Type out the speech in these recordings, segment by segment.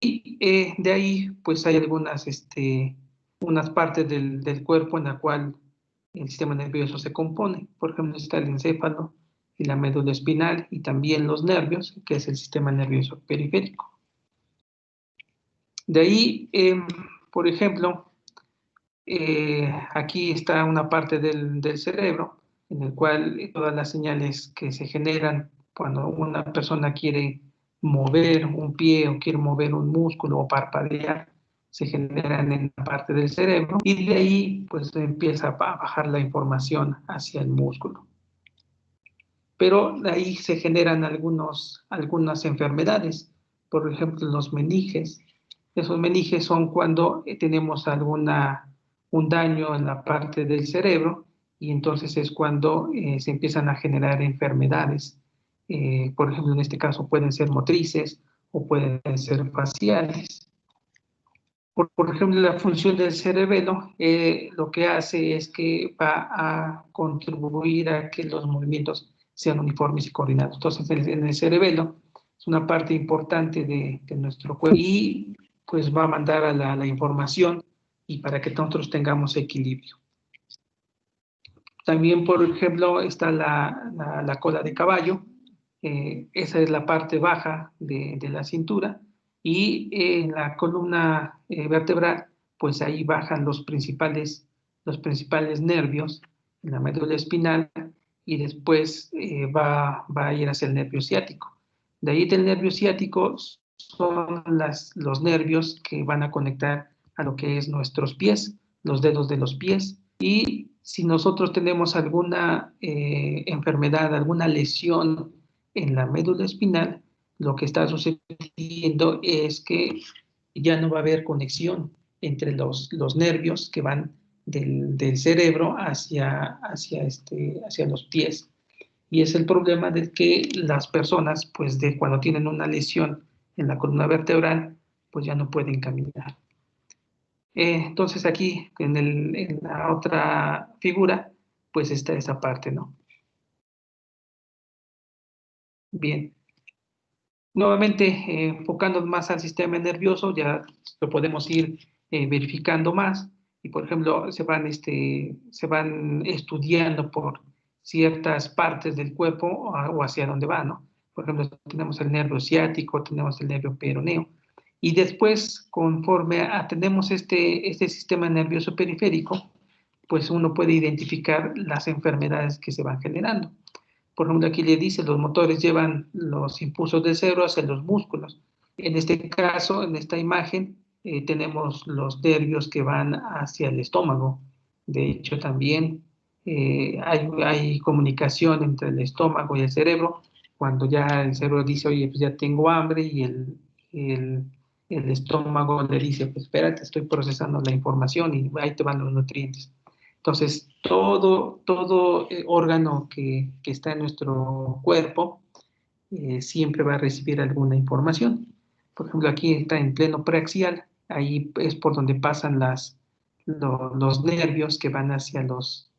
de ahí, pues hay unas partes del cuerpo en la cual el sistema nervioso se compone. Por ejemplo, está el encéfalo y la médula espinal y también los nervios, que es el sistema nervioso periférico. De ahí, por ejemplo, aquí está una parte del cerebro en el cual todas las señales que se generan cuando una persona quiere mover un pie o quiere mover un músculo o parpadear, se generan en la parte del cerebro y de ahí pues empieza a bajar la información hacia el músculo. Pero de ahí se generan algunas enfermedades, por ejemplo los meninges. Esos meninges son cuando tenemos un daño en la parte del cerebro y entonces es cuando se empiezan a generar enfermedades. Por ejemplo, en este caso pueden ser motrices o pueden ser faciales. Por ejemplo, la función del cerebelo lo que hace es que va a contribuir a que los movimientos sean uniformes y coordinados. Entonces, en el cerebelo es una parte importante de nuestro cuerpo y pues va a mandar a la información y para que nosotros tengamos equilibrio. También, por ejemplo, está la cola de caballo. Esa es la parte baja de la cintura. Y en la columna vertebral, pues ahí bajan los principales nervios, en la médula espinal, y después va a ir hacia el nervio ciático. De ahí del nervio ciático son los nervios que van a conectar a lo que es nuestros pies, los dedos de los pies, y si nosotros tenemos alguna enfermedad, alguna lesión en la médula espinal, lo que está sucediendo es que ya no va a haber conexión entre los nervios que van del cerebro hacia los pies. Y es el problema de que las personas, pues cuando tienen una lesión en la columna vertebral, pues ya no pueden caminar. Entonces aquí en la otra figura, pues está esa parte, ¿no? Bien. Nuevamente, enfocando más al sistema nervioso, ya lo podemos ir verificando más y, por ejemplo, se van estudiando por ciertas partes del cuerpo o hacia dónde va, ¿no? Por ejemplo, tenemos el nervio ciático, tenemos el nervio peroneo y después, conforme tenemos este sistema nervioso periférico, pues uno puede identificar las enfermedades que se van generando. Por ejemplo, aquí le dice, los motores llevan los impulsos del cerebro hacia los músculos. En este caso, en esta imagen, tenemos los nervios que van hacia el estómago. De hecho, también hay comunicación entre el estómago y el cerebro. Cuando ya el cerebro dice, oye, pues ya tengo hambre, y el, el estómago le dice, pues espérate, estoy procesando la información y ahí te van los nutrientes. Entonces, todo órgano que está en nuestro cuerpo siempre va a recibir alguna información. Por ejemplo, aquí está en pleno preaxial, ahí es por donde pasan los nervios que van hacia los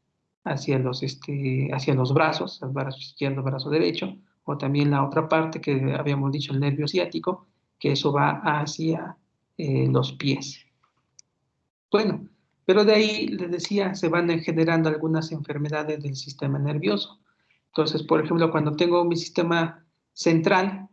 brazos, el brazo izquierdo, brazo derecho, o también la otra parte que habíamos dicho, el nervio ciático, que eso va hacia los pies. Bueno, pero de ahí, les decía, se van generando algunas enfermedades del sistema nervioso. Entonces, por ejemplo, cuando tengo mi sistema central,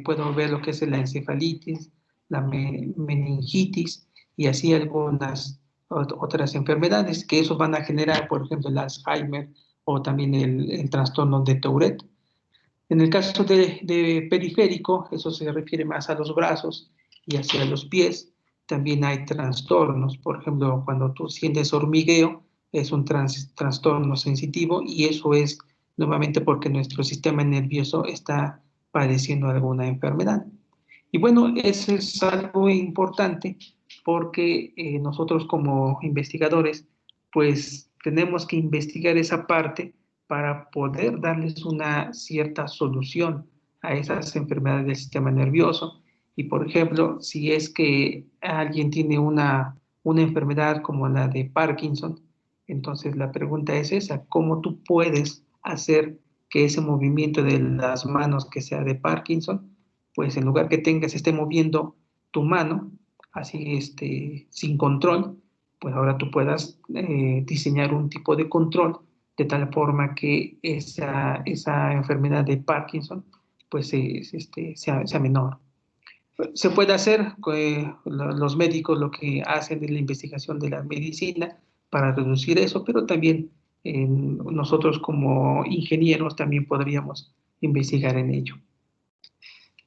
puedo ver lo que es la encefalitis, la meningitis y así algunas otras enfermedades que esos van a generar, por ejemplo, el Alzheimer o también el trastorno de Tourette. En el caso de periférico, eso se refiere más a los brazos y hacia los pies. También hay trastornos, por ejemplo, cuando tú sientes hormigueo, es un trastorno sensitivo y eso es nuevamente porque nuestro sistema nervioso está padeciendo alguna enfermedad. Y bueno, eso es algo importante porque nosotros como investigadores, pues tenemos que investigar esa parte para poder darles una cierta solución a esas enfermedades del sistema nervioso. Y por ejemplo, si es que alguien tiene una enfermedad como la de Parkinson, entonces la pregunta es esa, ¿cómo tú puedes hacer que ese movimiento de las manos que sea de Parkinson, pues en lugar que tenga, se esté moviendo tu mano, así sin control, pues ahora tú puedas diseñar un tipo de control de tal forma que esa enfermedad de Parkinson pues sea menor. Se puede hacer, los médicos lo que hacen es la investigación de la medicina para reducir eso, pero también nosotros como ingenieros también podríamos investigar en ello.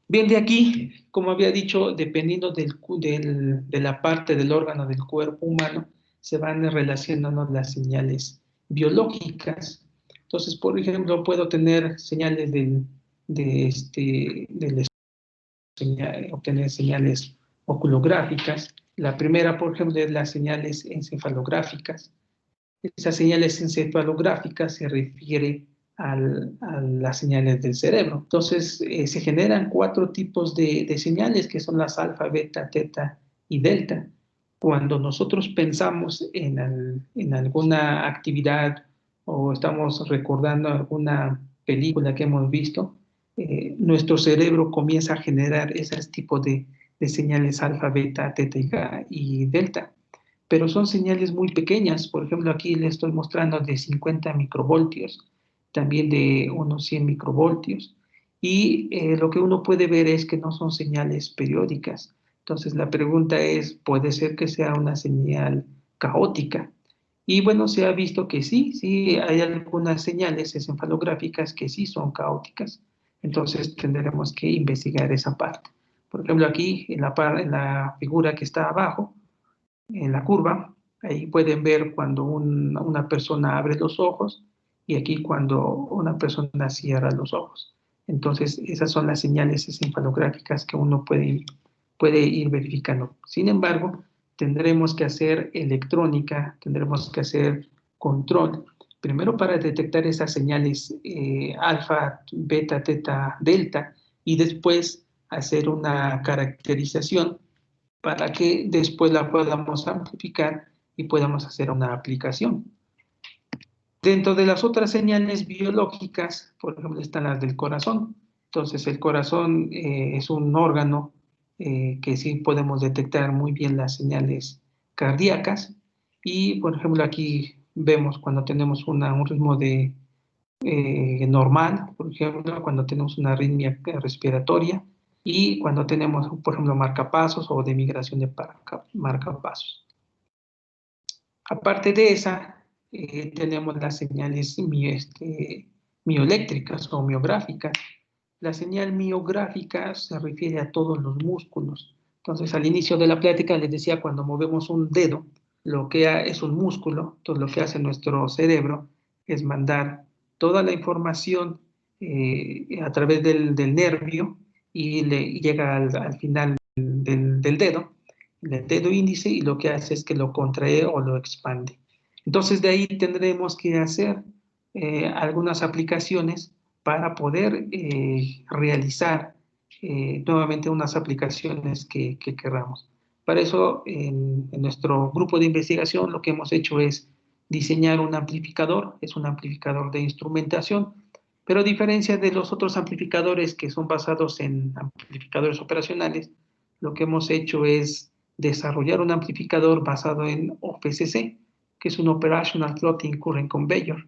Bien, de aquí, como había dicho, dependiendo de la parte del órgano del cuerpo humano, se van relacionando las señales biológicas. Entonces, por ejemplo, puedo tener señales del obtener señales oculográficas. La primera, por ejemplo, es las señales encefalográficas. Esas señales encefalográficas se refiere a las señales del cerebro. Entonces, se generan 4 tipos de señales, que son las alfa, beta, teta y delta. Cuando nosotros pensamos en alguna actividad o estamos recordando alguna película que hemos visto, nuestro cerebro comienza a generar esos tipos de señales alfa, beta, teta y delta. Pero son señales muy pequeñas. Por ejemplo, aquí le estoy mostrando de 50 microvoltios, también de unos 100 microvoltios. Y lo que uno puede ver es que no son señales periódicas. Entonces la pregunta es, ¿puede ser que sea una señal caótica? Y bueno, se ha visto que sí hay algunas señales encefalográficas que sí son caóticas. Entonces tendremos que investigar esa parte. Por ejemplo, aquí en la figura que está abajo, en la curva, ahí pueden ver cuando una persona abre los ojos y aquí cuando una persona cierra los ojos. Entonces, esas son las señales encefalográficas que uno puede ir verificando. Sin embargo, tendremos que hacer electrónica, tendremos que hacer control, primero para detectar esas señales alfa, beta, teta, delta, y después hacer una caracterización para que después la podamos amplificar y podamos hacer una aplicación. Dentro de las otras señales biológicas, por ejemplo, están las del corazón. Entonces, el corazón es un órgano que sí podemos detectar muy bien las señales cardíacas. Y, por ejemplo, aquí vemos cuando tenemos un ritmo normal, por ejemplo, cuando tenemos una arritmia respiratoria y cuando tenemos, por ejemplo, marcapasos o de migración de marcapasos. Aparte de esa, tenemos las señales mioeléctricas o miográficas. La señal miográfica se refiere a todos los músculos. Entonces, al inicio de la plática les decía, cuando movemos un dedo, lo que es un músculo, entonces lo que hace nuestro cerebro es mandar toda la información a través del nervio y llega al final del dedo índice, y lo que hace es que lo contrae o lo expande. Entonces de ahí tendremos que hacer algunas aplicaciones para poder realizar nuevamente unas aplicaciones que queramos. Para eso, en nuestro grupo de investigación, lo que hemos hecho es diseñar un amplificador, es un amplificador de instrumentación, pero a diferencia de los otros amplificadores que son basados en amplificadores operacionales, lo que hemos hecho es desarrollar un amplificador basado en OFCC, que es un Operational Floating Current Conveyor.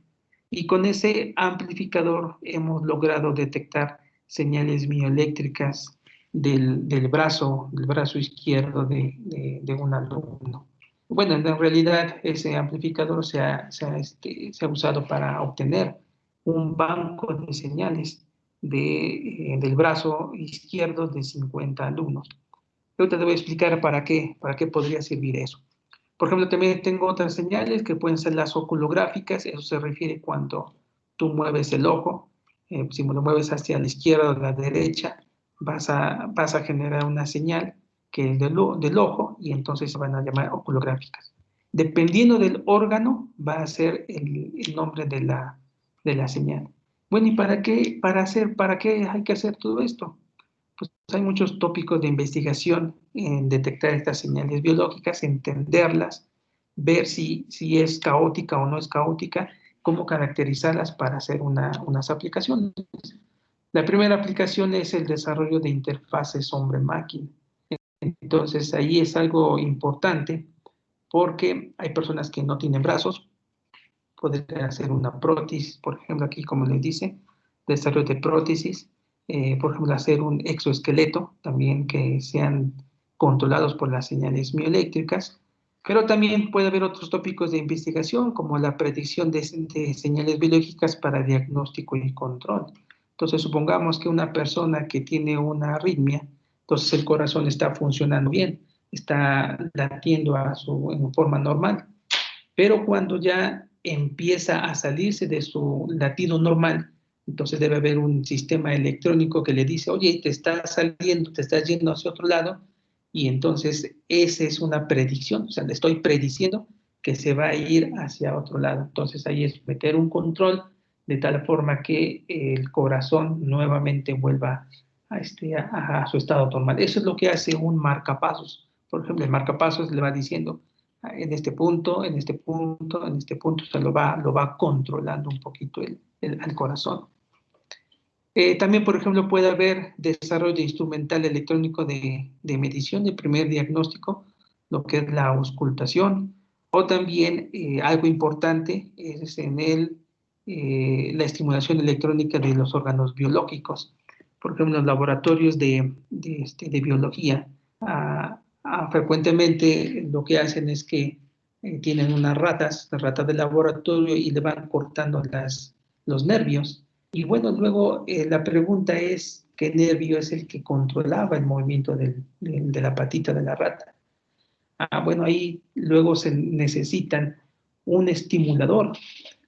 Y con ese amplificador hemos logrado detectar señales mioeléctricas del brazo izquierdo de un alumno. Bueno, en realidad ese amplificador se ha usado para obtener un banco de señales del brazo izquierdo de 50 alumnos. Ahorita te voy a explicar para qué podría servir eso. Por ejemplo, también tengo otras señales que pueden ser las oculográficas. Eso se refiere cuando tú mueves el ojo. Si lo mueves hacia la izquierda o la derecha, vas a generar una señal que es del ojo, y entonces se van a llamar oculográficas. Dependiendo del órgano, va a ser el nombre de la señal. Bueno, ¿y para qué hay que hacer todo esto? Pues hay muchos tópicos de investigación en detectar estas señales biológicas, entenderlas, ver si es caótica o no es caótica, cómo caracterizarlas para hacer unas aplicaciones. La primera aplicación es el desarrollo de interfaces hombre-máquina. Entonces, ahí es algo importante porque hay personas que no tienen brazos, podrían hacer una prótesis, por ejemplo, aquí como les dice, desarrollo de prótesis, por ejemplo, hacer un exoesqueleto, también que sean controlados por las señales mioeléctricas, pero también puede haber otros tópicos de investigación, como la predicción de señales biológicas para diagnóstico y control. Entonces, supongamos que una persona que tiene una arritmia, entonces el corazón está funcionando bien, está latiendo en forma normal, pero cuando ya empieza a salirse de su latido normal, entonces debe haber un sistema electrónico que le dice, oye, te estás saliendo, te estás yendo hacia otro lado, y entonces esa es una predicción, o sea, le estoy prediciendo que se va a ir hacia otro lado. Entonces ahí es meter un control de tal forma que el corazón nuevamente vuelva a su estado normal. Eso es lo que hace un marcapasos. Por ejemplo, el marcapasos le va diciendo, en este punto, en este punto, en este punto, o sea, lo va controlando un poquito el corazón. También, por ejemplo, puede haber desarrollo de instrumental electrónico de medición de primer diagnóstico, lo que es la auscultación, o también algo importante es la estimulación electrónica de los órganos biológicos. Por ejemplo, en los laboratorios de biología, frecuentemente lo que hacen es que tienen unas ratas de laboratorio y le van cortando los nervios. Y bueno, luego la pregunta es, ¿qué nervio es el que controlaba el movimiento de la patita de la rata? Bueno, ahí luego se necesitan un estimulador,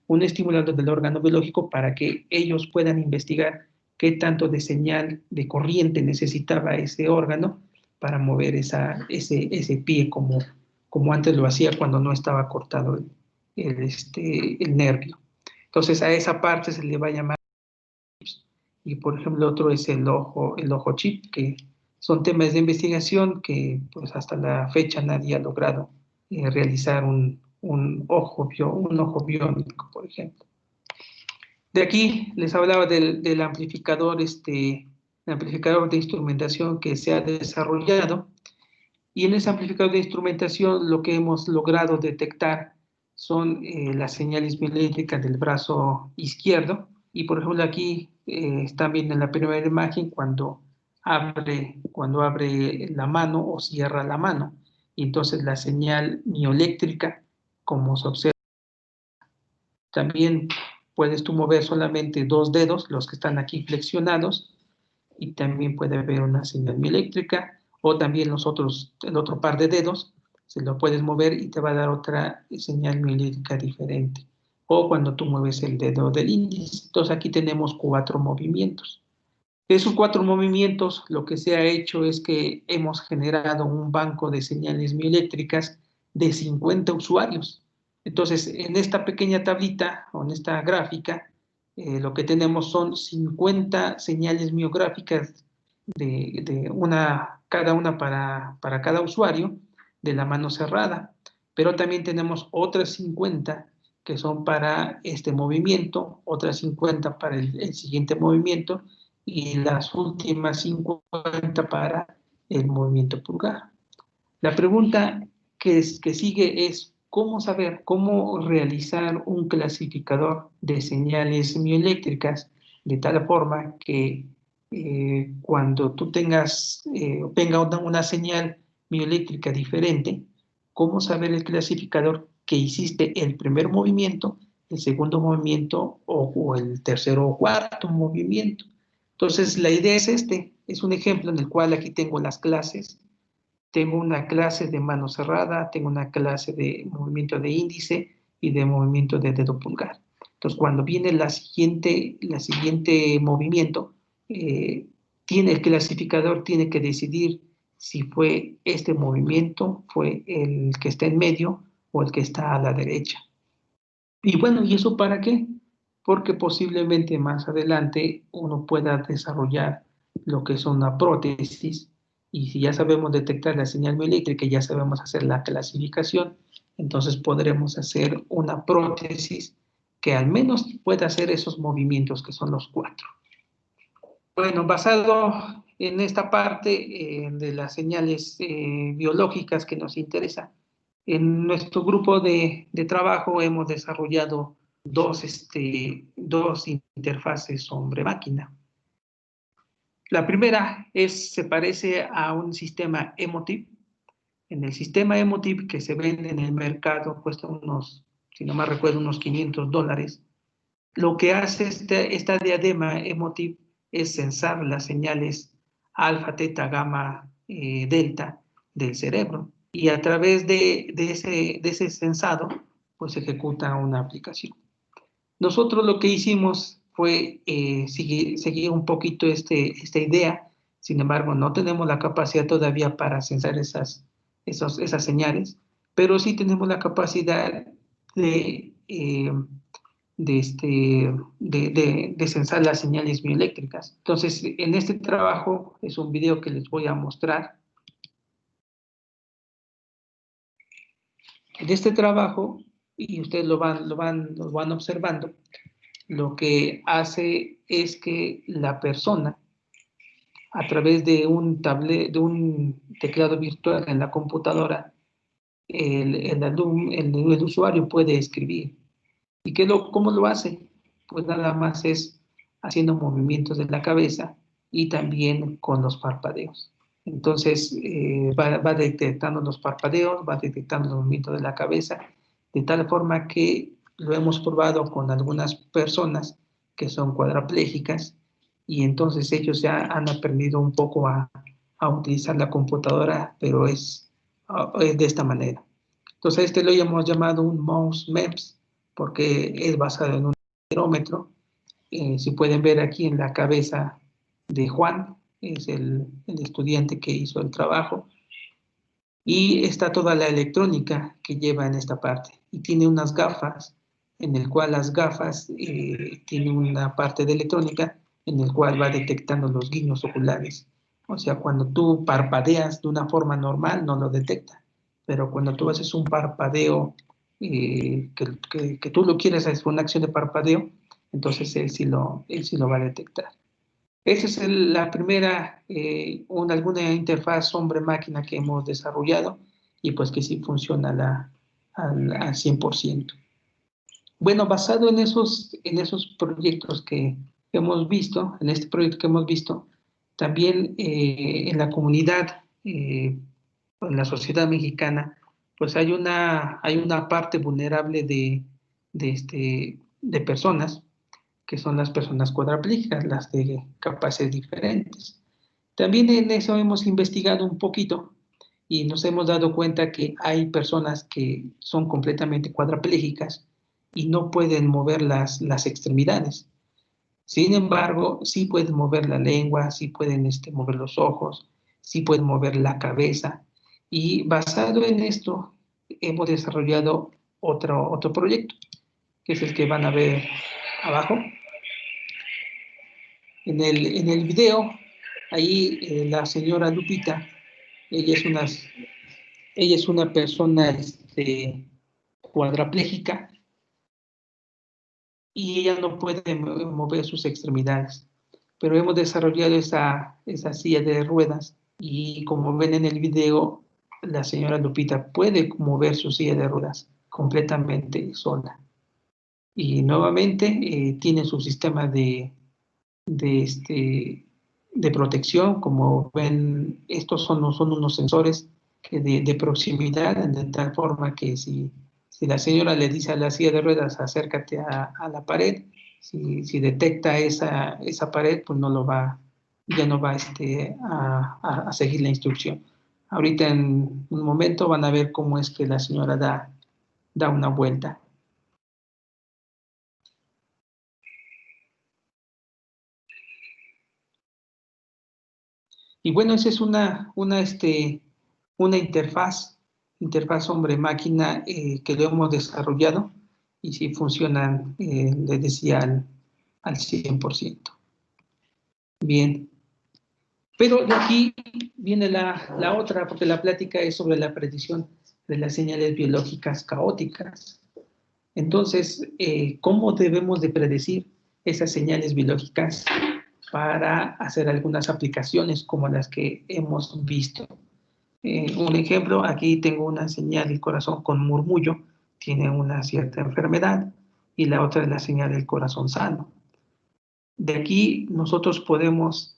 un estimulador del órgano biológico para que ellos puedan investigar qué tanto de señal de corriente necesitaba ese órgano para mover ese pie como antes lo hacía cuando no estaba cortado el nervio. Entonces a esa parte se le va a llamar, y por ejemplo otro es el ojo chip, que son temas de investigación que pues hasta la fecha nadie ha logrado realizar un ojo biónico, por ejemplo. De aquí les hablaba del amplificador, el amplificador de instrumentación que se ha desarrollado, y en ese amplificador de instrumentación lo que hemos logrado detectar son las señales bioeléctricas del brazo izquierdo. Y por ejemplo aquí están viendo en la primera imagen cuando abre la mano o cierra la mano. Y entonces la señal mioeléctrica, como se observa, también puedes tú mover solamente dos dedos, los que están aquí flexionados, y también puede haber una señal mioeléctrica, o también el otro par de dedos, se lo puedes mover y te va a dar otra señal mioeléctrica diferente. O cuando tú mueves el dedo del índice. Entonces aquí tenemos 4 movimientos. De esos 4 movimientos, lo que se ha hecho es que hemos generado un banco de señales mioeléctricas de 50 usuarios. Entonces, en esta pequeña tablita o en esta gráfica, lo que tenemos son 50 señales miográficas cada una para cada usuario de la mano cerrada, pero también tenemos otras 50 que son para este movimiento, otras 50 para el siguiente movimiento, y las últimas 50 para el movimiento pulgar. La pregunta que sigue es cómo saber, cómo realizar un clasificador de señales mioeléctricas de tal forma que cuando tú venga una señal mioeléctrica diferente, cómo saber el clasificador que hiciste el primer movimiento, el segundo movimiento o el tercero o cuarto movimiento. Entonces, la idea es un ejemplo en el cual aquí tengo las clases. Tengo una clase de mano cerrada, tengo una clase de movimiento de índice y de movimiento de dedo pulgar. Entonces, cuando viene la siguiente movimiento, el clasificador tiene que decidir si fue este movimiento, fue el que está en medio o el que está a la derecha. Y bueno, ¿y eso para qué? Porque posiblemente más adelante uno pueda desarrollar lo que es una prótesis, y si ya sabemos detectar la señal mioeléctrica y ya sabemos hacer la clasificación, entonces podremos hacer una prótesis que al menos pueda hacer esos movimientos que son los 4. Bueno, basado en esta parte de las señales biológicas que nos interesa. En nuestro grupo de trabajo hemos desarrollado dos interfaces hombre-máquina. La primera se parece a un sistema Emotiv. En el sistema Emotiv que se vende en el mercado cuesta unos, si no me recuerdo, unos $500. Lo que hace esta diadema Emotiv es censar las señales alfa, teta, gamma, delta del cerebro. Y a través de ese censado, pues ejecuta una aplicación. Nosotros lo que hicimos fue seguir un poquito esta idea. Sin embargo, no tenemos la capacidad todavía para censar esas señales, pero sí tenemos la capacidad de, de censar las señales bioeléctricas. Entonces, en este trabajo, es un video que les voy a mostrar. En este trabajo, y ustedes lo van observando, lo que hace es que la persona, a través de un teclado virtual en la computadora, el usuario puede escribir. ¿Y cómo lo hace? Pues nada más es haciendo movimientos de la cabeza y también con los parpadeos. Entonces, va detectando los parpadeos, va detectando el movimiento de la cabeza, de tal forma que lo hemos probado con algunas personas que son cuadraplégicas y entonces ellos ya han aprendido un poco a utilizar la computadora, pero es de esta manera. Entonces, lo hemos llamado un mouse MEMS porque es basado en un acelerómetro. Si pueden ver aquí en la cabeza de Juan, es el estudiante que hizo el trabajo, y está toda la electrónica que lleva en esta parte. Y tiene unas gafas, en el cual las gafas tienen una parte de electrónica en el cual va detectando los guiños oculares. O sea, cuando tú parpadeas de una forma normal, no lo detecta. Pero cuando tú haces un parpadeo, que tú lo quieres hacer una acción de parpadeo, entonces él sí lo va a detectar. Esa es la primera, alguna interfaz hombre-máquina que hemos desarrollado y pues que sí funciona al 100%. Bueno, basado en esos proyectos que hemos visto, en este proyecto que hemos visto, también en la comunidad, en la sociedad mexicana, pues hay una parte vulnerable de personas que son las personas cuadraplégicas, las de capaces diferentes. También en eso hemos investigado un poquito y nos hemos dado cuenta que hay personas que son completamente cuadraplégicas y no pueden mover las extremidades. Sin embargo, sí pueden mover la lengua, sí pueden mover los ojos, sí pueden mover la cabeza. Y basado en esto, hemos desarrollado otro proyecto, que es el que van a ver abajo. En el video, ahí la señora Lupita, ella es una persona cuadraplégica y ella no puede mover sus extremidades. Pero hemos desarrollado esa silla de ruedas y como ven en el video, la señora Lupita puede mover su silla de ruedas completamente sola. Y nuevamente tiene su sistema de protección. Como ven, estos son unos sensores de proximidad, de tal forma que si la señora le dice a la silla de ruedas, acércate a la pared, si detecta esa pared, pues ya no va a seguir la instrucción. Ahorita en un momento van a ver cómo es que la señora da una vuelta. Y bueno, esa es una interfaz hombre-máquina que lo hemos desarrollado y sí funcionan, les decía, al 100%. Bien, pero de aquí viene la otra, porque la plática es sobre la predicción de las señales biológicas caóticas. Entonces, ¿cómo debemos de predecir esas señales biológicas para hacer algunas aplicaciones como las que hemos visto. Un ejemplo, aquí tengo una señal del corazón con murmullo, tiene una cierta enfermedad, y la otra es la señal del corazón sano. De aquí nosotros podemos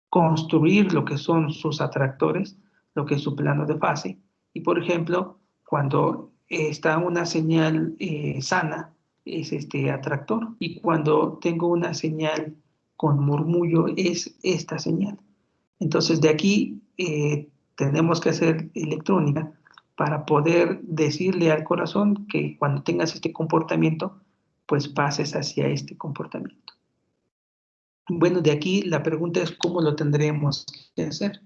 construir lo que son sus atractores, lo que es su plano de fase. Y por ejemplo, cuando está una señal sana, es este atractor. Y cuando tengo una señal con murmullo, es esta señal. Entonces de aquí tenemos que hacer electrónica para poder decirle al corazón que cuando tengas este comportamiento, pues pases hacia este comportamiento. Bueno, de aquí la pregunta es cómo lo tendremos que hacer.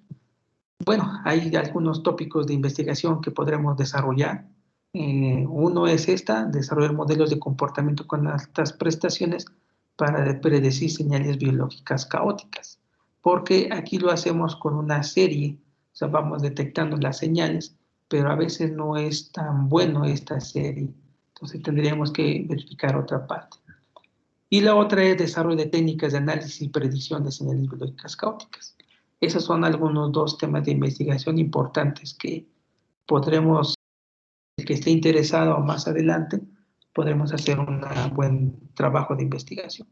Bueno, hay algunos tópicos de investigación que podremos desarrollar. Uno es desarrollar modelos de comportamiento con altas prestaciones para predecir señales biológicas caóticas, porque aquí lo hacemos con una serie, o sea, vamos detectando las señales, pero a veces no es tan bueno esta serie, entonces tendríamos que verificar otra parte. Y la otra es desarrollo de técnicas de análisis y predicción de señales biológicas caóticas. Esos son algunos dos temas de investigación importantes que podremos, el que esté interesado más adelante, podremos hacer un buen trabajo de investigación.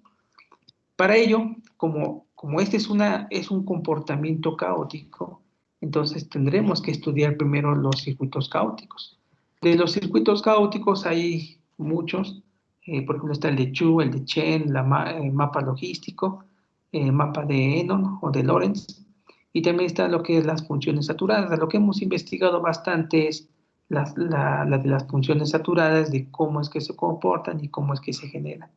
Para ello, como este es un comportamiento caótico, entonces tendremos que estudiar primero los circuitos caóticos. De los circuitos caóticos hay muchos, por ejemplo está el de Chu, el de Chen, el mapa logístico, el mapa de Enon o de Lorentz, y también está lo que es las funciones saturadas. Lo que hemos investigado bastante es la de las funciones saturadas, de cómo es que se comportan y cómo es que se generan.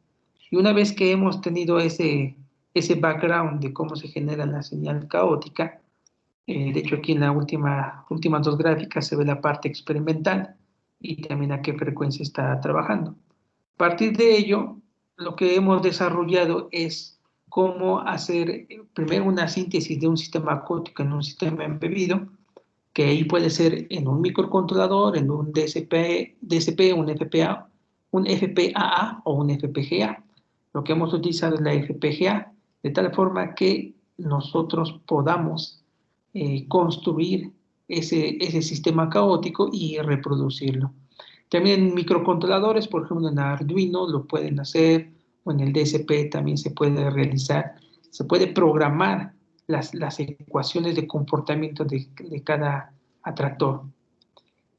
Y una vez que hemos tenido ese background de cómo se genera la señal caótica, de hecho aquí en las últimas dos gráficas se ve la parte experimental y también a qué frecuencia está trabajando. A partir de ello, lo que hemos desarrollado es cómo hacer primero una síntesis de un sistema caótico en un sistema embebido, que ahí puede ser en un microcontrolador, en un DSP, un FPAA o un FPGA. Lo que hemos utilizado es la FPGA, de tal forma que nosotros podamos construir ese sistema caótico y reproducirlo. También en microcontroladores, por ejemplo en Arduino lo pueden hacer, o en el DSP también se puede realizar, se puede programar las ecuaciones de comportamiento de cada atractor.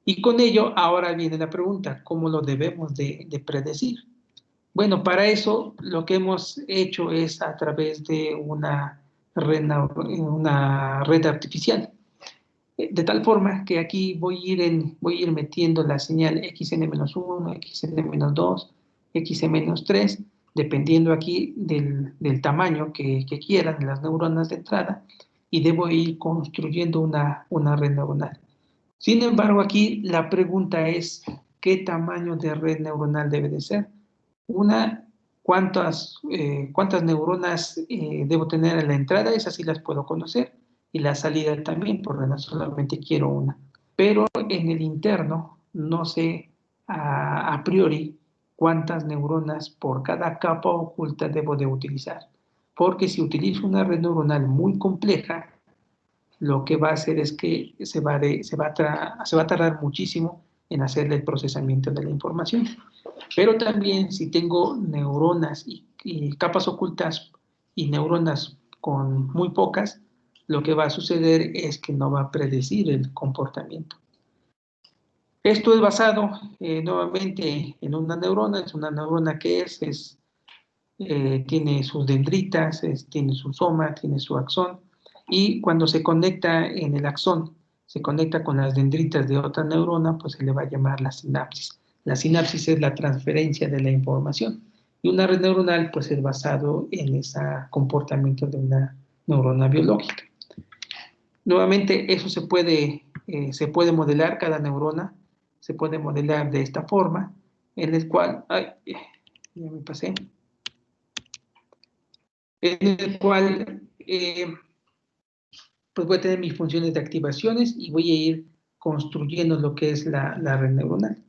Y con ello ahora viene la pregunta, ¿cómo lo debemos de predecir? Bueno, para eso lo que hemos hecho es a través de una red artificial. De tal forma que aquí voy a ir metiendo la señal xn-1, xn-2, xn-3, dependiendo aquí del tamaño que quieran las neuronas de entrada, y debo ir construyendo una red neuronal. Sin embargo, aquí la pregunta es, ¿qué tamaño de red neuronal debe de ser? ¿Cuántas neuronas debo tener en la entrada? Esas sí las puedo conocer, y la salida también, porque no solamente quiero una. Pero en el interno no sé a priori cuántas neuronas por cada capa oculta debo de utilizar. Porque si utilizo una red neuronal muy compleja, lo que va a hacer es que se va a tardar muchísimo en hacer el procesamiento de la información. Pero también si tengo neuronas y capas ocultas y neuronas con muy pocas, lo que va a suceder es que no va a predecir el comportamiento. Esto es basado nuevamente en una neurona. Es una neurona que tiene sus dendritas, tiene su soma, tiene su axón, y cuando se conecta en el axón, se conecta con las dendritas de otra neurona, pues se le va a llamar la sinapsis. La sinapsis es la transferencia de la información, y una red neuronal pues es basado en ese comportamiento de una neurona biológica. Nuevamente, eso se puede modelar, cada neurona se puede modelar de esta forma, en el cual, ya me pasé, en el cual pues voy a tener mis funciones de activaciones y voy a ir construyendo lo que es la red neuronal.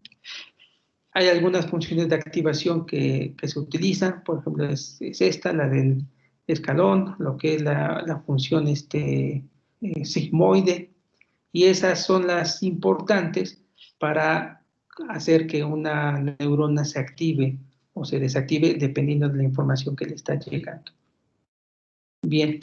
Hay algunas funciones de activación que se utilizan, por ejemplo, es esta, la del escalón, lo que es la función sigmoide, y esas son las importantes para hacer que una neurona se active o se desactive dependiendo de la información que le está llegando. Bien,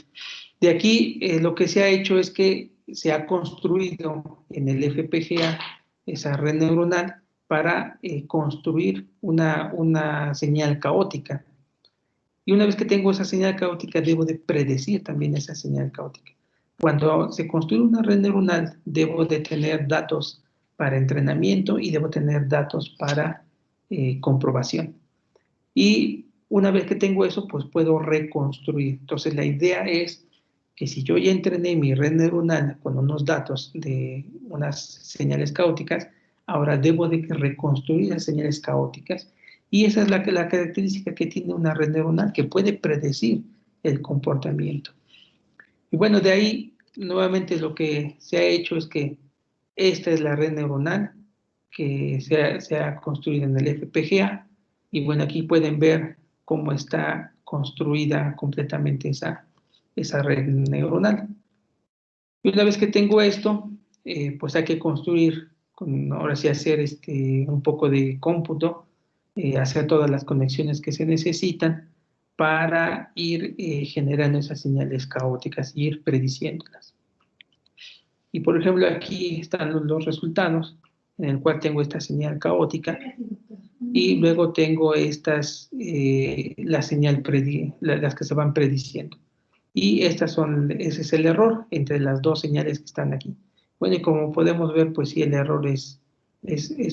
de aquí lo que se ha hecho es que se ha construido en el FPGA esa red neuronal para construir una señal caótica. Y una vez que tengo esa señal caótica, debo de predecir también esa señal caótica. Cuando se construye una red neuronal, debo de tener datos para entrenamiento y debo tener datos para comprobación. Y una vez que tengo eso, pues puedo reconstruir. Entonces la idea es que si yo ya entrené mi red neuronal con unos datos de unas señales caóticas, ahora debo de reconstruir las señales caóticas. Y esa es la característica que tiene una red neuronal, que puede predecir el comportamiento. Y bueno, de ahí nuevamente lo que se ha hecho es que esta es la red neuronal que se ha construido en el FPGA. Y bueno, aquí pueden ver cómo está construida completamente esa red neuronal. Y una vez que tengo esto, pues hay que construir, ahora sí hacer un poco de cómputo, hacer todas las conexiones que se necesitan para ir generando esas señales caóticas y ir prediciéndolas. Y por ejemplo, aquí están los resultados, en el cual tengo esta señal caótica y luego tengo estas, la señal las que se van prediciendo. Y ese es el error entre las dos señales que están aquí. Bueno, y como podemos ver, pues sí, el error es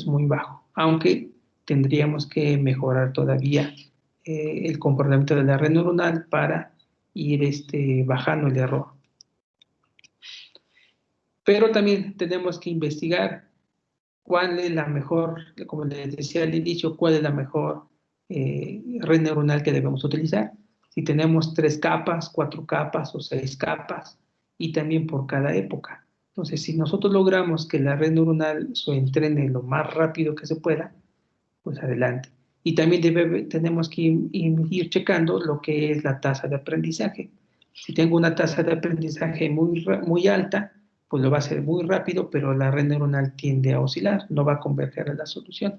muy bajo, aunque tendríamos que mejorar todavía el comportamiento de la red neuronal para ir bajando el error. Pero también tenemos que investigar cuál es la mejor, como les decía al inicio, cuál es la mejor red neuronal que debemos utilizar. Si tenemos 3 capas, 4 capas o 6 capas, y también por cada época. Entonces, si nosotros logramos que la red neuronal se entrene lo más rápido que se pueda, pues adelante. Y también tenemos que ir checando lo que es la tasa de aprendizaje. Si tengo una tasa de aprendizaje muy alta, pues lo va a hacer muy rápido, pero la red neuronal tiende a oscilar, no va a converger a la solución.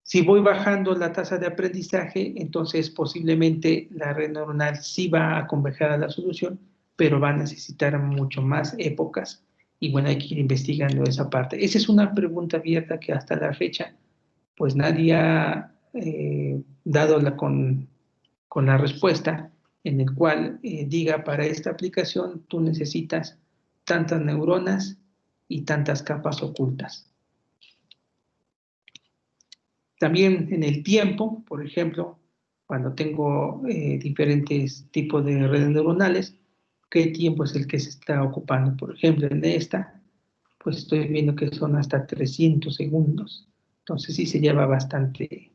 Si voy bajando la tasa de aprendizaje, entonces posiblemente la red neuronal sí va a converger a la solución, pero va a necesitar mucho más épocas. Y bueno, hay que ir investigando esa parte. Esa es una pregunta abierta que hasta la fecha pues nadie ha dado con la respuesta en el cual diga para esta aplicación tú necesitas tantas neuronas y tantas capas ocultas. También en el tiempo, por ejemplo, cuando tengo diferentes tipos de redes neuronales, ¿qué tiempo es el que se está ocupando? Por ejemplo, en esta, pues estoy viendo que son hasta 300 segundos. Entonces sí se lleva bastante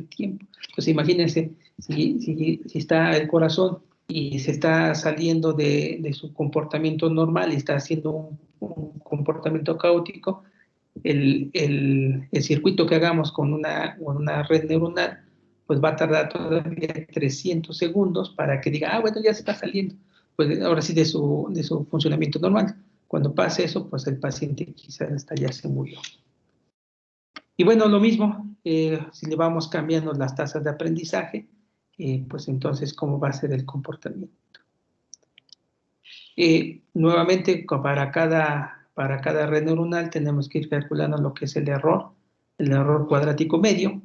tiempo. Entonces imagínense, si está el corazón y se está saliendo de su comportamiento normal y está haciendo un comportamiento caótico, el circuito que hagamos con una red neuronal, pues va a tardar todavía 300 segundos para que diga, bueno, ya se está saliendo, pues ahora sí de su funcionamiento normal. Cuando pase eso, pues el paciente quizás hasta ya se murió. Y bueno, lo mismo, si le vamos cambiando las tasas de aprendizaje, pues entonces, ¿cómo va a ser el comportamiento? Nuevamente, para cada red neuronal tenemos que ir calculando lo que es el error cuadrático medio,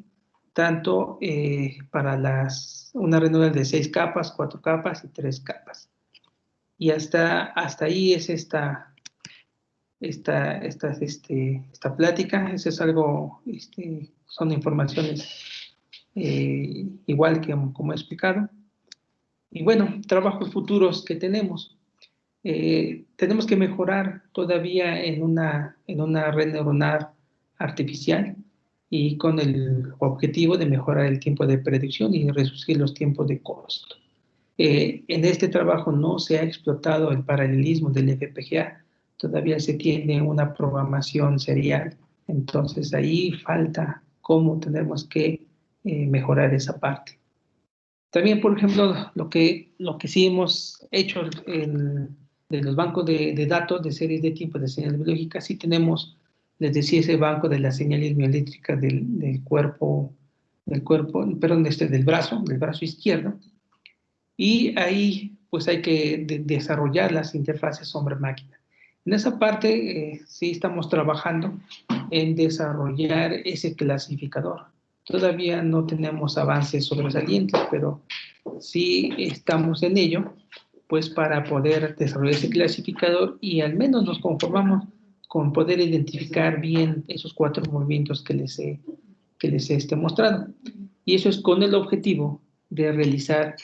tanto para una red neuronal de 6 capas, 4 capas y 3 capas. Y hasta ahí es esta plática. Eso es algo, son informaciones igual que como he explicado. Y bueno, trabajos futuros que tenemos. Tenemos que mejorar todavía en una red neuronal artificial y con el objetivo de mejorar el tiempo de predicción y reducir los tiempos de costo. En este trabajo no se ha explotado el paralelismo del FPGA, todavía se tiene una programación serial, entonces ahí falta cómo tenemos que mejorar esa parte. También, por ejemplo, lo que sí hemos hecho de los bancos de datos de series de tiempo de señales biológicas, sí tenemos, les decía, ese banco de las señales bioeléctricas del cuerpo, perdón, del brazo izquierdo, y ahí pues hay que desarrollar las interfaces hombre-máquina. En esa parte sí estamos trabajando en desarrollar ese clasificador. Todavía no tenemos avances sobresalientes, pero sí estamos en ello, pues para poder desarrollar ese clasificador y al menos nos conformamos con poder identificar bien esos 4 movimientos que les he mostrado. Y eso es con el objetivo de realizar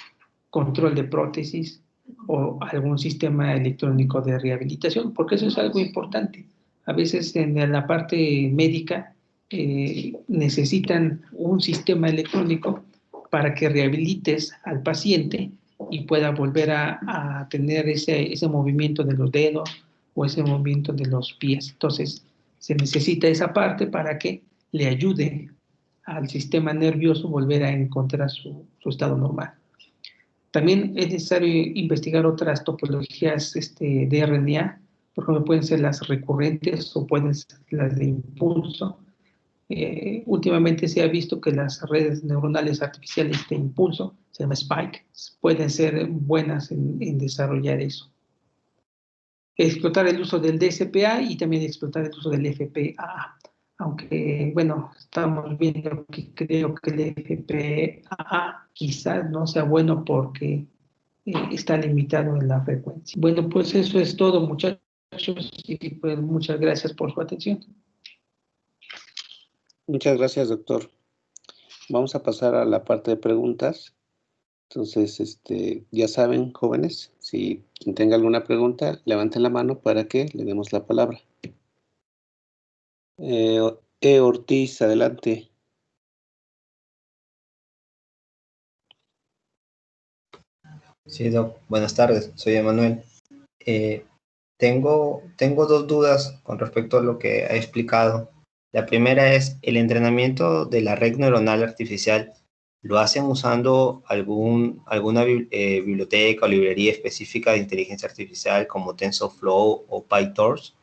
control de prótesis o algún sistema electrónico de rehabilitación, porque eso es algo importante. A veces en la parte médica necesitan un sistema electrónico para que rehabilites al paciente y pueda volver a tener ese movimiento de los dedos o ese movimiento de los pies. Entonces, se necesita esa parte para que le ayude al sistema nervioso volver a encontrar su estado normal. También es necesario investigar otras topologías de RNA, por ejemplo, pueden ser las recurrentes o pueden ser las de impulso. Últimamente se ha visto que las redes neuronales artificiales de impulso, se llama Spike, pueden ser buenas en desarrollar eso. Explotar el uso del DSPA y también explotar el uso del FPAA. Aunque, bueno, estamos viendo que creo que el FPAA quizás no sea bueno porque está limitado en la frecuencia. Bueno, pues eso es todo, muchachos, y pues muchas gracias por su atención. Muchas gracias, doctor. Vamos a pasar a la parte de preguntas. Entonces, ya saben, jóvenes, si quien tenga alguna pregunta, levanten la mano para que le demos la palabra. Ortiz, adelante. Sí, Doc. Buenas tardes. Soy Emanuel. Tengo 2 dudas con respecto a lo que ha explicado. La primera es, ¿el entrenamiento de la red neuronal artificial lo hacen usando alguna biblioteca o librería específica de inteligencia artificial como TensorFlow o PyTorch?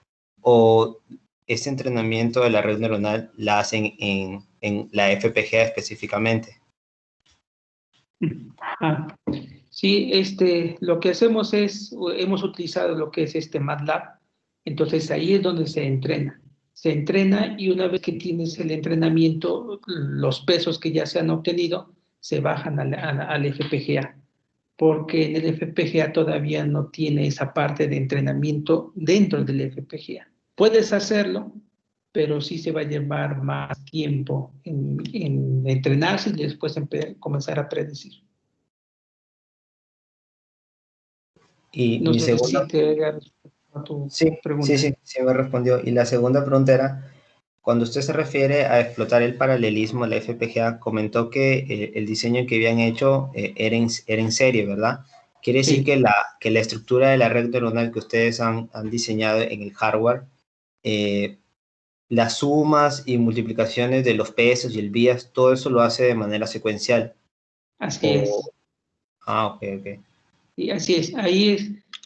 ¿O este entrenamiento de la red neuronal la hacen en la FPGA específicamente? Sí, lo que hacemos es, hemos utilizado lo que es MATLAB, entonces ahí es donde se entrena. Se entrena y una vez que tienes el entrenamiento, los pesos que ya se han obtenido se bajan al FPGA, porque en el FPGA todavía no tiene esa parte de entrenamiento dentro del FPGA. Puedes hacerlo, pero sí se va a llevar más tiempo en entrenarse y después comenzar a predecir. Y no mi sé segunda... si te haga a tu pregunta. Sí, me respondió. Y la segunda pregunta era, cuando usted se refiere a explotar el paralelismo de la FPGA, comentó que el diseño que habían hecho era en serie, ¿verdad? Quiere decir Sí. que la estructura de la red neuronal que ustedes han diseñado en el hardware, las sumas y multiplicaciones de los pesos y el bias, todo eso lo hace de manera secuencial. Así es. Ok. Y así es. Ahí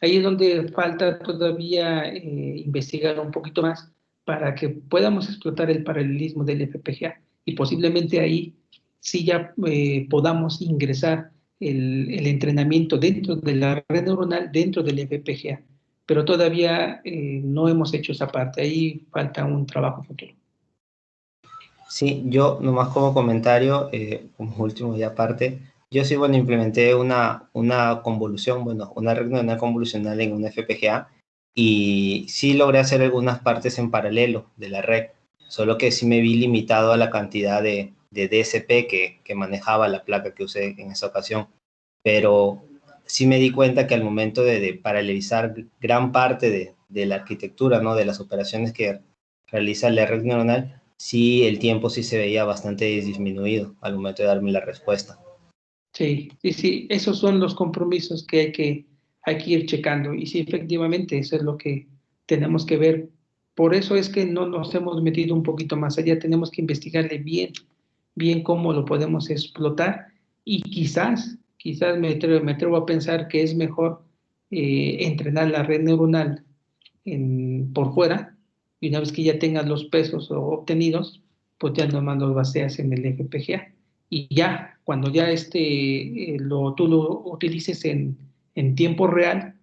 es donde falta todavía investigar un poquito más para que podamos explotar el paralelismo del FPGA y posiblemente ahí sí ya podamos ingresar el entrenamiento dentro de la red neuronal, dentro del FPGA. Pero todavía no hemos hecho esa parte. Ahí falta un trabajo futuro. Sí, yo nomás como comentario, como último y aparte, yo sí, implementé una convolución, una red neuronal convolucional en una FPGA y sí logré hacer algunas partes en paralelo de la red, solo que sí me vi limitado a la cantidad de DSP que manejaba la placa que usé en esa ocasión, pero sí me di cuenta que al momento de paralelizar gran parte de la arquitectura, ¿no? De las operaciones que realiza la red neuronal, sí, el tiempo sí se veía bastante disminuido al momento de darme la respuesta. Sí, esos son los compromisos que hay que ir checando. Y sí, efectivamente, eso es lo que tenemos que ver Por eso es que no nos hemos metido un poquito más allá, tenemos que investigarle bien cómo lo podemos explotar y quizás me atrevo a pensar que es mejor entrenar la red neuronal por fuera y una vez que ya tengas los pesos obtenidos, pues ya nomás los baseas en el FPGA y ya cuando ya tú lo utilices en tiempo real,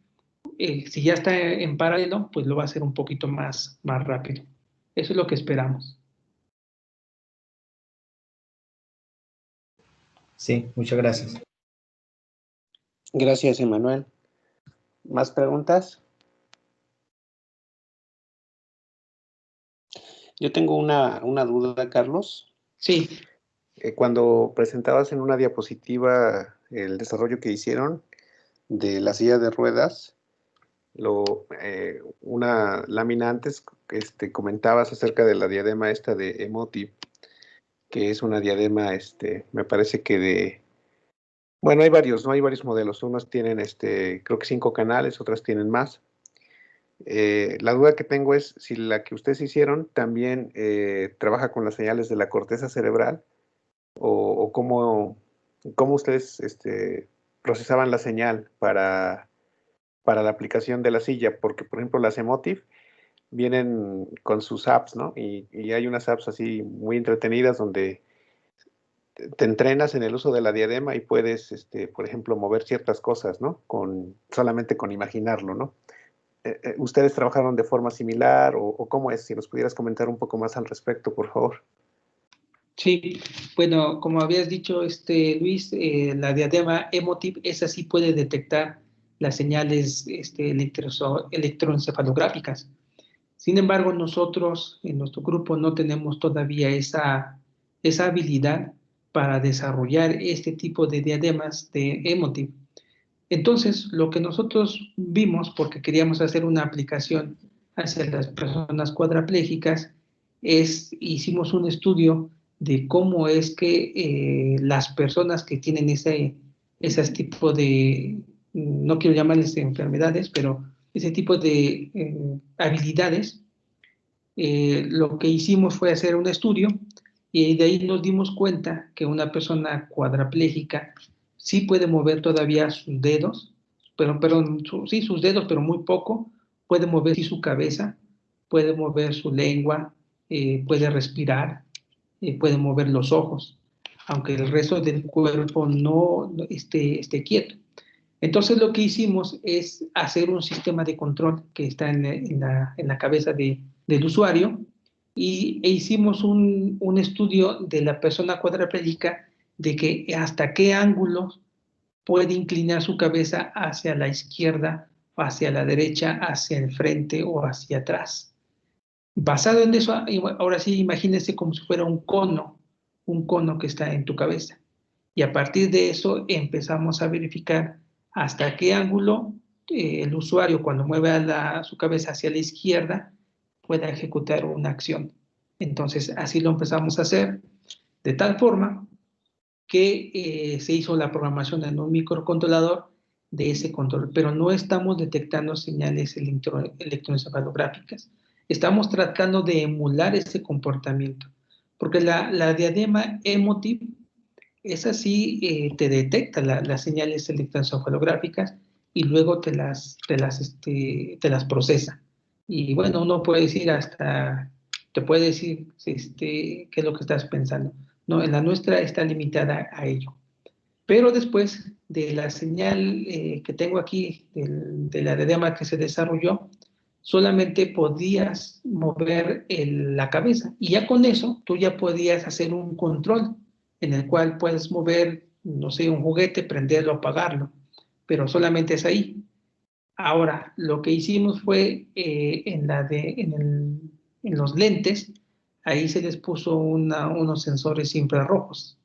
si ya está en paralelo, pues lo va a hacer un poquito más rápido. Eso es lo que esperamos. Sí, muchas gracias. Gracias, Emanuel. ¿Más preguntas? Yo tengo una duda, Carlos. Sí. Cuando presentabas en una diapositiva el desarrollo que hicieron de la silla de ruedas, una lámina antes comentabas acerca de la diadema esta de Emotiv, que es una diadema, me parece que bueno, hay varios modelos. Unos tienen, creo que 5 canales, otras tienen más. La duda que tengo es si la que ustedes hicieron también trabaja con las señales de la corteza cerebral o cómo ustedes procesaban la señal para la aplicación de la silla, porque por ejemplo las Emotiv vienen con sus apps, ¿no? Y hay unas apps así muy entretenidas donde te entrenas en el uso de la diadema y puedes, por ejemplo, mover ciertas cosas, ¿no? Solamente con imaginarlo, ¿no? ¿Ustedes trabajaron de forma similar o cómo es? Si nos pudieras comentar un poco más al respecto, por favor. Sí, bueno, como habías dicho, Luis, la diadema Emotiv, esa sí puede detectar las señales electroencefalográficas. Sin embargo, nosotros en nuestro grupo no tenemos todavía esa habilidad para desarrollar este tipo de diademas de Emotiv. Entonces, lo que nosotros vimos, porque queríamos hacer una aplicación hacia las personas cuadraplégicas, hicimos un estudio de cómo es que las personas que tienen ese tipo de, no quiero llamarles enfermedades, pero ese tipo de habilidades, lo que hicimos fue hacer un estudio y de ahí nos dimos cuenta que una persona cuadraplégica sí puede mover todavía sus dedos, sí sus dedos, pero muy poco, puede mover sí su cabeza, puede mover su lengua, puede respirar, puede mover los ojos, aunque el resto del cuerpo no esté quieto. Entonces lo que hicimos es hacer un sistema de control que está en la cabeza del usuario e hicimos un estudio de la persona cuadraplégica de que hasta qué ángulo puede inclinar su cabeza hacia la izquierda, hacia la derecha, hacia el frente o hacia atrás. Basado en eso, ahora sí imagínense como si fuera un cono que está en tu cabeza. Y a partir de eso empezamos a verificar hasta qué ángulo el usuario cuando mueve su cabeza hacia la izquierda pueda ejecutar una acción. Entonces así lo empezamos a hacer de tal forma que se hizo la programación en un microcontrolador de ese control, pero no estamos detectando señales electroencefalográficas. Estamos tratando de emular ese comportamiento, porque la diadema Emotiv esa sí te detecta las señales electroencefalográficas y luego te las procesa. Y bueno, uno puede decir te puede decir qué es lo que estás pensando. No, en la nuestra está limitada a ello. Pero después de la señal que tengo aquí, de la diadema que se desarrolló, solamente podías mover la cabeza. Y ya con eso, tú ya podías hacer un control en el cual puedes mover, no sé, un juguete, prenderlo, apagarlo. Pero solamente es ahí. Ahora, lo que hicimos fue en los lentes, ahí se les puso unos sensores infrarrojos.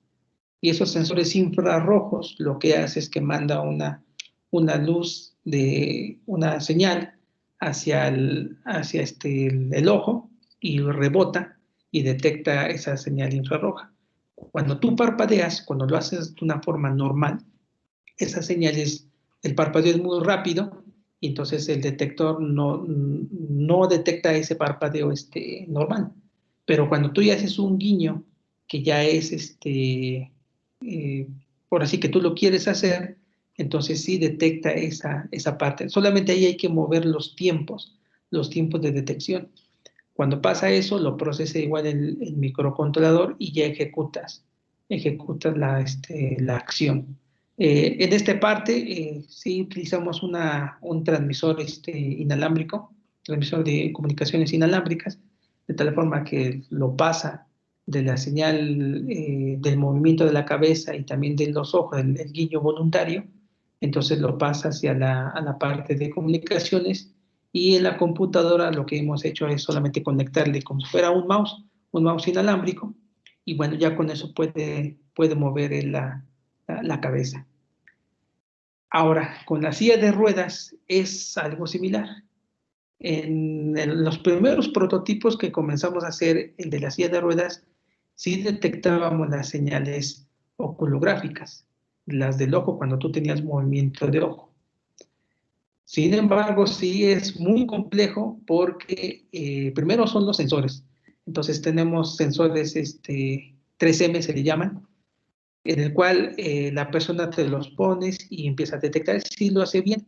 Y esos sensores infrarrojos lo que hace es que manda una luz una señal hacia el ojo y rebota y detecta esa señal infrarroja. Cuando tú parpadeas, cuando lo haces de una forma normal, esa señal el parpadeo es muy rápido y entonces el detector no detecta ese parpadeo normal. Pero cuando tú ya haces un guiño que ya es por así que tú lo quieres hacer, entonces sí detecta esa parte. Solamente ahí hay que mover los tiempos de detección. Cuando pasa eso, lo procesa igual el microcontrolador y ya ejecutas la acción. En esta parte, sí utilizamos un transmisor inalámbrico, transmisor de comunicaciones inalámbricas, de tal forma que lo pasa de la señal del movimiento de la cabeza y también de los ojos, el guiño voluntario, entonces lo pasa hacia a la parte de comunicaciones, y en la computadora lo que hemos hecho es solamente conectarle como si fuera un mouse inalámbrico, y bueno, ya con eso puede mover la cabeza. Ahora, con la silla de ruedas es algo similar. En los primeros prototipos que comenzamos a hacer, el de la silla de ruedas, sí detectábamos las señales oculográficas, las del ojo cuando tú tenías movimiento de ojo. Sin embargo, sí es muy complejo porque primero son los sensores. Entonces tenemos sensores 3M se le llaman, en el cual la persona te los pones y empieza a detectar si lo hace bien,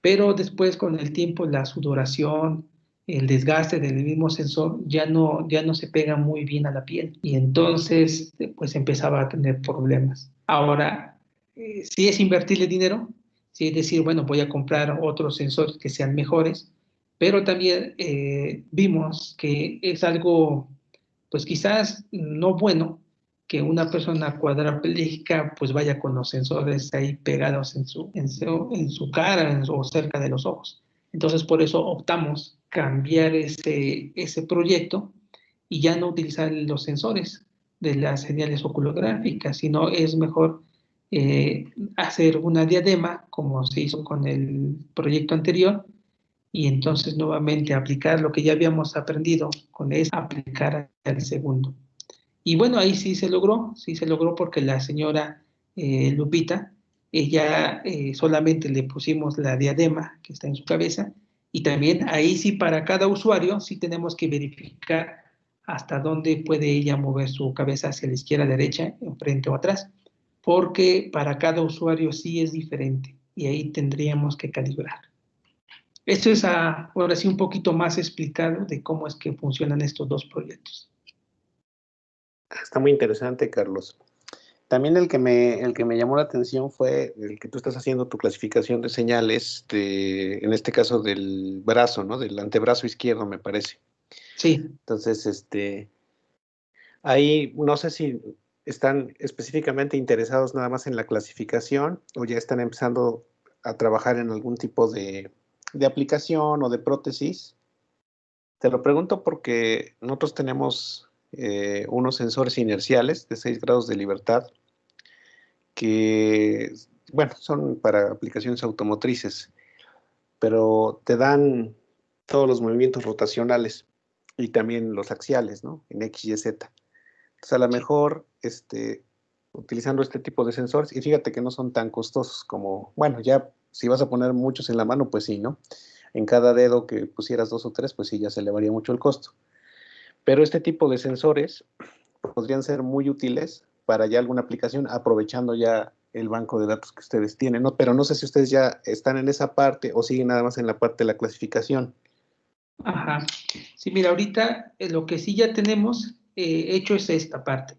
pero después con el tiempo la sudoración, el desgaste del mismo sensor ya no se pega muy bien a la piel, y entonces pues empezaba a tener problemas. Ahora, sí es invertirle dinero, sí es decir, bueno, voy a comprar otros sensores que sean mejores, pero también vimos que es algo, pues quizás no bueno, que una persona cuadraplégica pues vaya con los sensores ahí pegados en su cara o cerca de los ojos. Entonces por eso optamos cambiar ese proyecto y ya no utilizar los sensores de las señales oculográficas, sino es mejor hacer una diadema como se hizo con el proyecto anterior, y entonces nuevamente aplicar lo que ya habíamos aprendido con eso, aplicar al segundo. Y bueno, ahí sí se logró porque la señora Lupita, ella solamente le pusimos la diadema que está en su cabeza, y también ahí sí para cada usuario sí tenemos que verificar hasta dónde puede ella mover su cabeza, hacia la izquierda, derecha, enfrente o atrás, porque para cada usuario sí es diferente y ahí tendríamos que calibrar. Esto es ahora sí un poquito más explicado de cómo es que funcionan estos dos proyectos. Está muy interesante, Carlos. También el que me llamó la atención fue el que tú estás haciendo tu clasificación de señales, en este caso del brazo, ¿no? Del antebrazo izquierdo, me parece. Sí. Entonces, ahí no sé si están específicamente interesados nada más en la clasificación o ya están empezando a trabajar en algún tipo de aplicación o de prótesis. Te lo pregunto porque nosotros tenemos unos sensores inerciales de 6 grados de libertad que, bueno, son para aplicaciones automotrices, pero te dan todos los movimientos rotacionales y también los axiales, ¿no? En X, Y, Z. Entonces, a lo mejor, utilizando este tipo de sensores, y fíjate que no son tan costosos como, bueno, ya si vas a poner muchos en la mano, pues sí, ¿no? En cada dedo que pusieras 2 o 3, pues sí, ya se elevaría mucho el costo. Pero este tipo de sensores podrían ser muy útiles para ya alguna aplicación, aprovechando ya el banco de datos que ustedes tienen, ¿no? Pero no sé si ustedes ya están en esa parte o siguen nada más en la parte de la clasificación. Ajá. Sí, mira, ahorita lo que sí ya tenemos hecho es esta parte,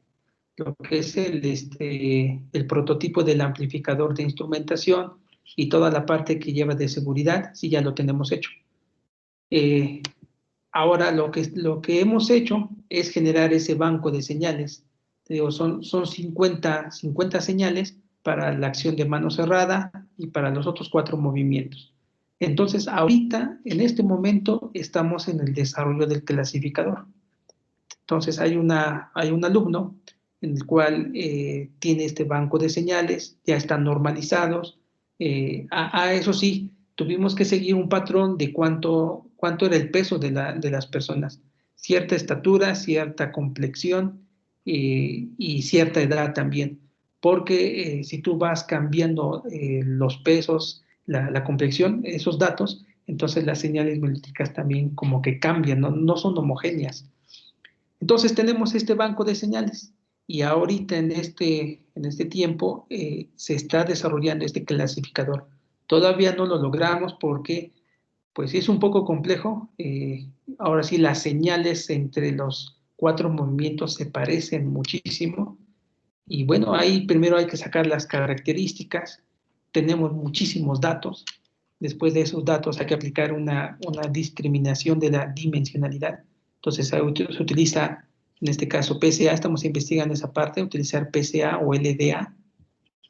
lo que es el prototipo del amplificador de instrumentación y toda la parte que lleva de seguridad, sí ya lo tenemos hecho. Eh, Ahora lo que hemos hecho es generar ese banco de señales. Te digo, son 50 señales para la acción de mano cerrada y para los otros 4 movimientos. Entonces, ahorita, en este momento, estamos en el desarrollo del clasificador. Entonces, hay un alumno en el cual tiene este banco de señales, ya están normalizados. Eso sí, tuvimos que seguir un patrón de cuánto era el peso de las personas, cierta estatura, cierta complexión y cierta edad también, porque si tú vas cambiando los pesos la complexión, esos datos, entonces las señales bioeléctricas también como que cambian, no son homogéneas. Entonces tenemos este banco de señales y ahorita en este tiempo se está desarrollando este clasificador. Todavía no lo logramos porque pues es un poco complejo. Ahora sí, las señales entre los 4 movimientos se parecen muchísimo. Y bueno, ahí primero hay que sacar las características. Tenemos muchísimos datos. Después de esos datos hay que aplicar una discriminación de la dimensionalidad. Entonces se utiliza, en este caso, PCA. Estamos investigando esa parte, utilizar PCA o LDA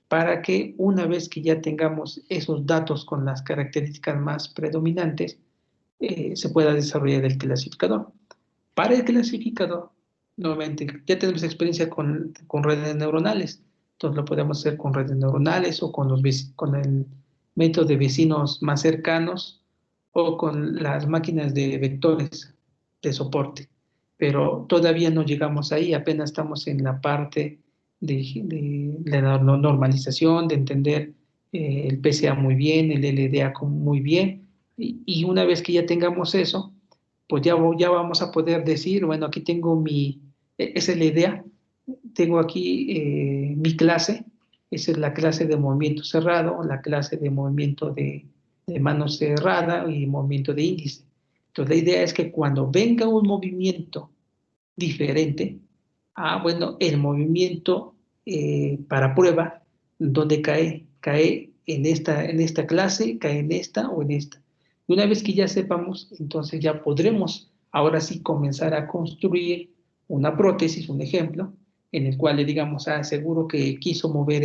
para que una vez que ya tengamos esos datos con las características más predominantes, se pueda desarrollar el clasificador. Para el clasificador, nuevamente, ya tenemos experiencia con redes neuronales, entonces lo podemos hacer con redes neuronales o con el método de vecinos más cercanos o con las máquinas de vectores de soporte. Pero todavía no llegamos ahí, apenas estamos en la parte de la normalización, de entender el PCA muy bien, el LDA muy bien, y una vez que ya tengamos eso, pues ya vamos a poder decir, bueno, aquí tengo esa es la idea, tengo aquí mi clase, esa es la clase de movimiento cerrado, la clase de movimiento de mano cerrada y movimiento de índice. Entonces la idea es que cuando venga un movimiento diferente, bueno, el movimiento para prueba, ¿dónde cae? Cae en esta clase, cae en esta o en esta. Y una vez que ya sepamos, entonces ya podremos ahora sí comenzar a construir una prótesis, un ejemplo, en el cual le digamos, seguro que quiso mover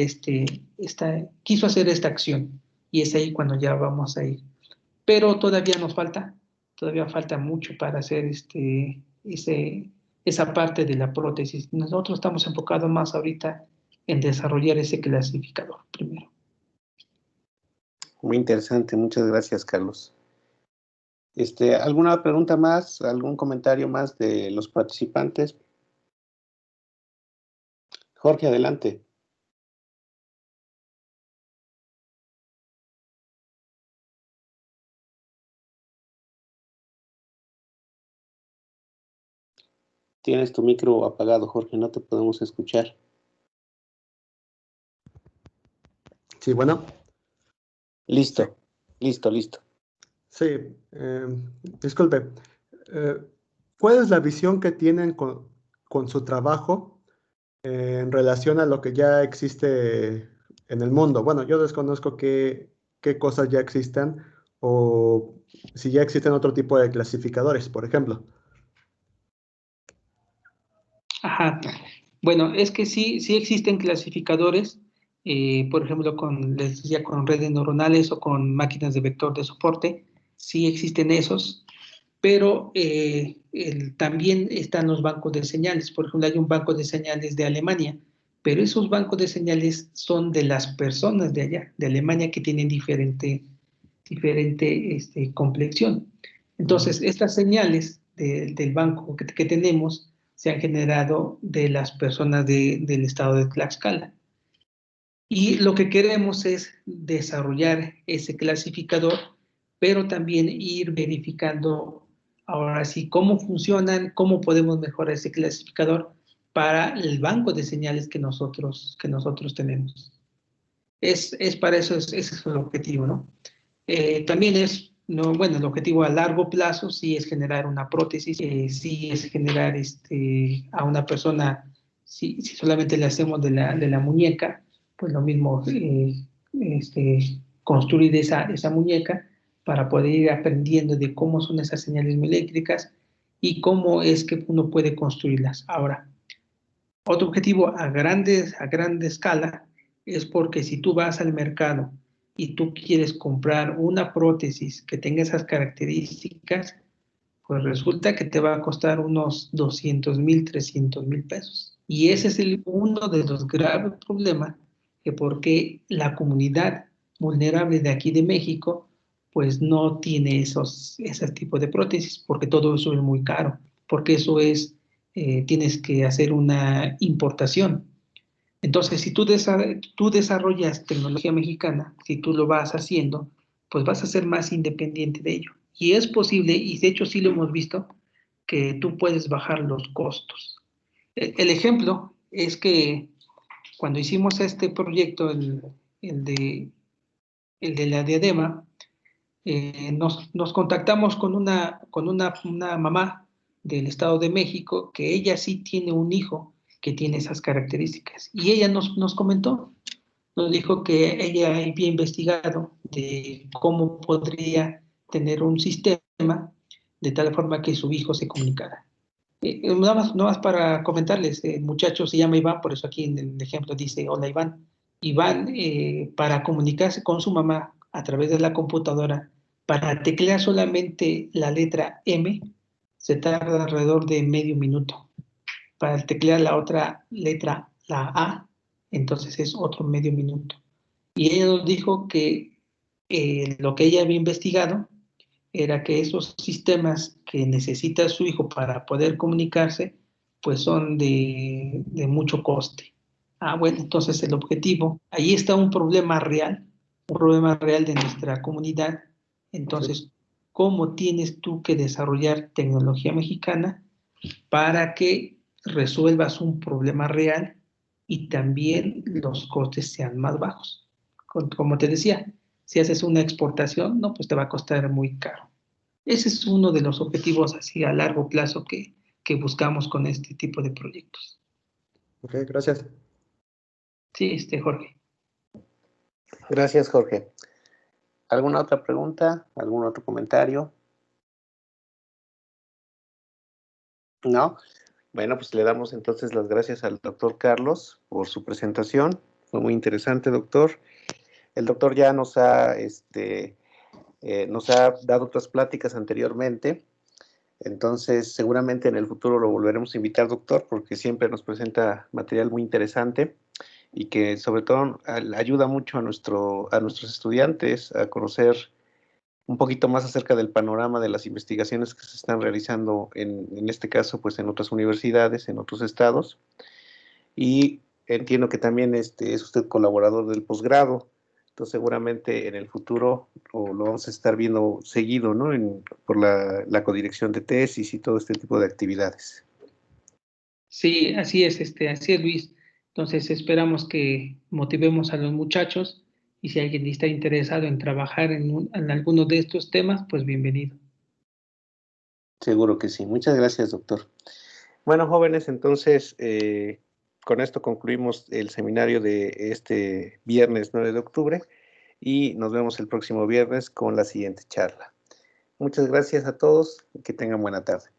quiso hacer esta acción. Y es ahí cuando ya vamos a ir. Pero todavía falta mucho para hacer esa parte de la prótesis. Nosotros estamos enfocados más ahorita en desarrollar ese clasificador primero. Muy interesante, muchas gracias, Carlos. ¿Alguna pregunta más, algún comentario más de los participantes? Jorge, adelante. Tienes tu micro apagado, Jorge, no te podemos escuchar. Sí, bueno. Listo, listo. Sí, disculpe. ¿Cuál es la visión que tienen con su trabajo en relación a lo que ya existe en el mundo? Bueno, yo desconozco qué cosas ya existen o si ya existen otro tipo de clasificadores, por ejemplo. Ajá. Bueno, es que sí existen clasificadores, por ejemplo, les decía, con redes neuronales o con máquinas de vector de soporte, sí existen esos, pero también están los bancos de señales. Por ejemplo, hay un banco de señales de Alemania, pero esos bancos de señales son de las personas de allá, de Alemania, que tienen diferente complexión. Entonces, estas señales del banco que tenemos se han generado de las personas del estado de Tlaxcala. Y lo que queremos es desarrollar ese clasificador, pero también ir verificando ahora sí cómo funcionan, cómo podemos mejorar ese clasificador para el banco de señales que nosotros tenemos. Para eso, ese es el objetivo, ¿no? También bueno, el objetivo a largo plazo sí es generar una prótesis, sí es generar a una persona, si solamente le hacemos de la muñeca, pues lo mismo, construir esa muñeca para poder ir aprendiendo de cómo son esas señales eléctricas y cómo es que uno puede construirlas. Ahora, otro objetivo a grande escala es porque si tú vas al mercado y tú quieres comprar una prótesis que tenga esas características, pues resulta que te va a costar unos 200,000, 300,000 pesos. Y ese es uno de los graves problemas, que porque la comunidad vulnerable de aquí de México, pues no tiene ese tipo de prótesis, porque todo eso es muy caro, porque eso tienes que hacer una importación. Entonces, si tú desarrollas tecnología mexicana, si tú lo vas haciendo, pues vas a ser más independiente de ello. Y es posible, y de hecho sí lo hemos visto, que tú puedes bajar los costos. El ejemplo es que cuando hicimos este proyecto, el de, el de la diadema, nos contactamos con una mamá del Estado de México, que ella sí tiene un hijo que tiene esas características. Y ella nos comentó, nos dijo que ella había investigado de cómo podría tener un sistema de tal forma que su hijo se comunicara. Nada más para comentarles, el muchacho se llama Iván, por eso aquí en el ejemplo dice, hola Iván. Iván, para comunicarse con su mamá a través de la computadora, para teclear solamente la letra M, se tarda alrededor de medio minuto. Para teclear la otra letra, la A, entonces es otro medio minuto. Y ella nos dijo que lo que ella había investigado era que esos sistemas que necesita su hijo para poder comunicarse, pues son de mucho coste. Ah, bueno, entonces el objetivo, ahí está un problema real de nuestra comunidad. Entonces, ¿cómo tienes tú que desarrollar tecnología mexicana para que resuelvas un problema real y también los costes sean más bajos? Como te decía, si haces una exportación, no, pues te va a costar muy caro. Ese es uno de los objetivos así a largo plazo que buscamos con este tipo de proyectos. Ok, gracias. Sí, Jorge. Gracias, Jorge. ¿Alguna otra pregunta? ¿Algún otro comentario? ¿No? Bueno, pues le damos entonces las gracias al doctor Carlos por su presentación. Fue muy interesante, doctor. El doctor ya nos ha dado otras pláticas anteriormente. Entonces, seguramente en el futuro lo volveremos a invitar, doctor, porque siempre nos presenta material muy interesante y que sobre todo ayuda mucho a nuestros estudiantes a conocer un poquito más acerca del panorama de las investigaciones que se están realizando en este caso, pues en otras universidades, en otros estados. Y entiendo que también es usted colaborador del posgrado. Entonces, seguramente en el futuro lo vamos a estar viendo seguido, ¿no? Por la codirección de tesis y todo este tipo de actividades. Sí, así es, Luis. Entonces esperamos que motivemos a los muchachos y si alguien está interesado en trabajar en alguno de estos temas, pues bienvenido. Seguro que sí. Muchas gracias, doctor. Bueno, jóvenes, entonces con esto concluimos el seminario de este viernes 9 de octubre y nos vemos el próximo viernes con la siguiente charla. Muchas gracias a todos y que tengan buena tarde.